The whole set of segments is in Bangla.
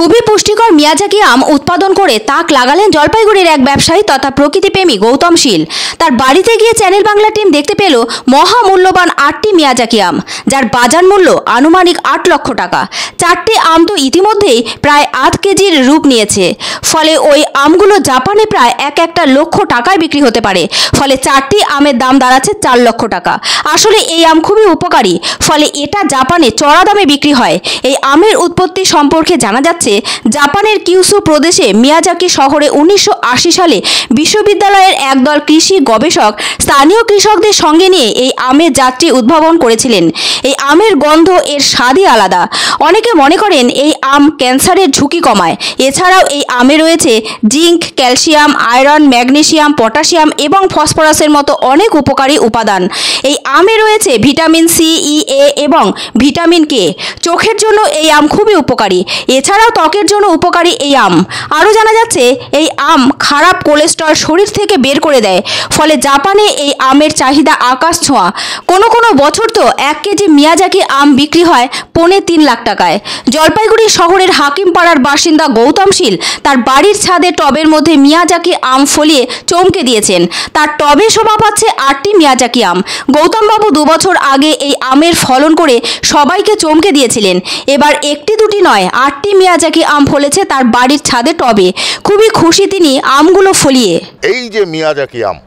খুবই পুষ্টিকর মিয়াজাকি আম উৎপাদন করে তাক লাগালেন জলপাইগুড়ির এক ব্যবসায়ী তথা প্রকৃতিপ্রেমী গৌতম শীল। তার বাড়িতে গিয়ে চ্যানেল বাংলা টিম দেখতে পেল মহামূল্যবান 8টি মিয়াজাকি আম, যার বাজার মূল্য আনুমানিক 8 লক্ষ টাকা। 4টি আম তো ইতিমধ্যেই প্রায় আধ কেজির রূপ নিয়েছে। ফলে ওই আমগুলো জাপানে প্রায় একটা লক্ষ টাকায় বিক্রি হতে পারে। ফলে 4টি আমের দাম দাঁড়াচ্ছে 4 লক্ষ টাকা। আসলে এই আম খুবই উপকারী, ফলে এটা জাপানে চড়া দামে বিক্রি হয়। এই আমের উৎপত্তি সম্পর্কে জানা যাচ্ছে জাপানের কিউসু প্রদেশে মিয়াজাকি শহরে 1980 সালে বিশ্ববিদ্যালয়ের একদল কৃষি গবেষক স্থানীয় কৃষকদের সঙ্গে নিয়ে এই আমের জাতটি উদ্ভাবন করেছিলেন। এই আমের গন্ধ, এর স্বাদই আলাদা। অনেকে মনে করেন এই আম ক্যান্সারের ঝুঁকি কমায়। এছাড়াও এই আমে রয়েছে zinc, calcium, iron, magnesium, potassium এবং ফসফরাসের মতো অনেক উপকারী উপাদান। এই আমে রয়েছে ভিটামিন সি, ই, এ এবং ভিটামিন কে। চোখের জন্য এই আম খুবই উপকারী। এছাড়াও ত্বকের জন্য উপকারী এই আম। আরও জানা যাচ্ছে এই আম খারাপ কোলেস্টেরল শরীর থেকে বের করে দেয়। ফলে জাপানে এই আমের চাহিদা আকাশ ছোঁয়া। কোনো বছর তো 1 কেজি মিয়াজাকি আম বিক্রি হয় 3.25 লাখ টাকায়। জলপাইগুড়ি শহরের হাকিমপাড়ার বাসিন্দা গৌতম শীল তার বাড়ির ছাদে টবের মধ্যে মিয়াজাকি আম ফলিয়ে চমকে দিয়েছেন। তার টবে শোভা পাচ্ছে 8টি মিয়াজাকি আম। গৌতমবাবু 2 বছর আগে এই আমের ফলন করে সবাইকে চমকে দিয়েছিলেন। এবার 1টি 2টি নয়, 8টি মিয়াজাকি আম ফলেছে তার বাড়ির ছাদে টবে। খুবই খুশি তিনি আমগুলো ফলিয়ে। এই যে মিয়াজাকি আম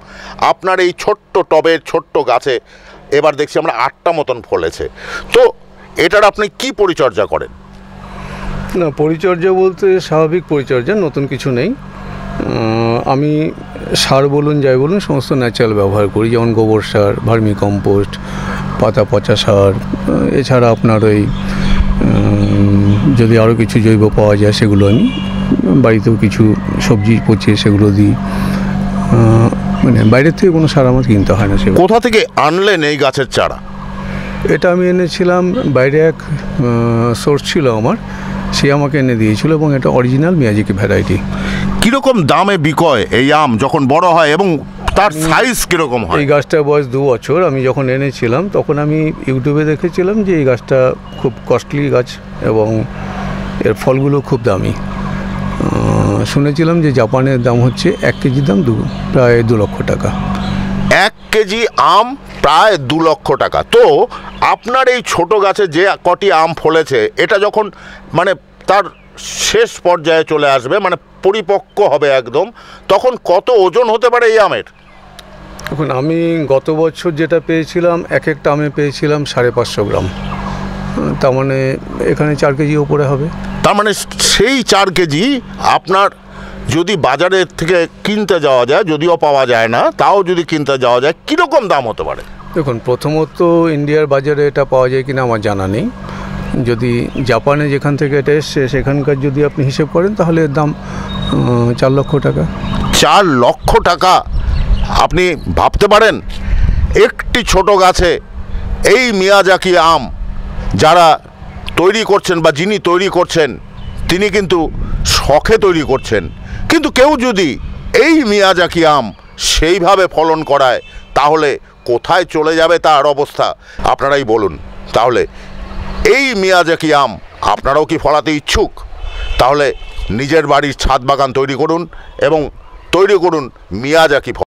আপনার এই ছোট্ট টবের ছোট্ট গাছে এবার দেখছি আমরা 8টা মতন ফলেছে, তো এটার আপনি কি পরিচর্যা করেন? না, পরিচর্যা বলতে স্বাভাবিক পরিচর্যা, নতুন কিছু নেই। আমি সার বলুন যাই বলুন সমস্ত ন্যাচারাল ব্যবহার করি, যেমন গোবর সার, ভার্মি কম্পোস্ট, পাতা পচা সার। এছাড়া আপনার ওই যদি আরও কিছু জৈব পাওয়া যায় সেগুলো আমি বাড়িতেও কিছু সবজি পচিয়ে সেগুলো দিই। মানে বাইরের থেকে কোনো সার আমার কিনতে হয় না। সে কোথা থেকে আনলেন এই গাছের চারা? এটা আমি এনেছিলাম, বাইরে এক সোর্স ছিল আমার, সে আমাকে এনে দিয়েছিল এবং এটা অরিজিনাল মিয়াজাকি ভ্যারাইটি। কীরকম দামে বিকয় এই আম যখন বড় হয় এবং তার সাইজ কীরকম হয়? এই গাছটার বয়স 2 বছর। আমি যখন এনেছিলাম তখন আমি ইউটিউবে দেখেছিলাম যে এই গাছটা খুব কস্টলি গাছ এবং এর ফলগুলো খুব দামি। শুনেছিলাম যে জাপানের দাম হচ্ছে 1 কেজির দাম প্রায় 2 লক্ষ টাকা। 1 কেজি আম প্রায় 2 লক্ষ টাকা। তো আপনার এই ছোট গাছে যে কটি আম ফলেছে এটা যখন মানে তার শেষ পর্যায়ে চলে আসবে, মানে পরিপক্ক হবে একদম, তখন কত ওজন হতে পারে এই আমের? এখন আমি গত বছর যেটা পেয়েছিলাম, একটা আমে পেয়েছিলাম 550 গ্রাম। তার মানে এখানে 4 কেজি ওপরে হবে। তার মানে সেই 4 কেজি আপনার যদি বাজারের থেকে কিনতে যাওয়া যায়, যদিও পাওয়া যায় না, তাও যদি কিনতে যাওয়া যায় কীরকম দাম হতে পারে? দেখুন, প্রথমত ইন্ডিয়ার বাজারে এটা পাওয়া যায় কিনা আমার জানা নেই। যদি জাপানে যেখান থেকে এটা এসছে সেখানকার যদি আপনি হিসেব করেন তাহলে এর দাম 4 লক্ষ টাকা। 4 লক্ষ টাকা! আপনি ভাবতে পারেন একটি ছোট গাছে এই মিয়াজাকি আম যারা তৈরি করছেন বা যিনি তৈরি করছেন তিনি কিন্তু শখে তৈরি করছেন, কিন্তু কেউ যদি এই মিয়াজাকি আম সেইভাবে ফলন করায় তাহলে কোথায় চলে যাবে তার অবস্থা আপনারাই বলুন। তাহলে এই মিয়াজাকি আম আপনারাও কি ফলাতে ইচ্ছুক? তাহলে নিজের বাড়ির ছাদ বাগান তৈরি করুন এবং তৈরি করুন মিয়াজাকি ফল।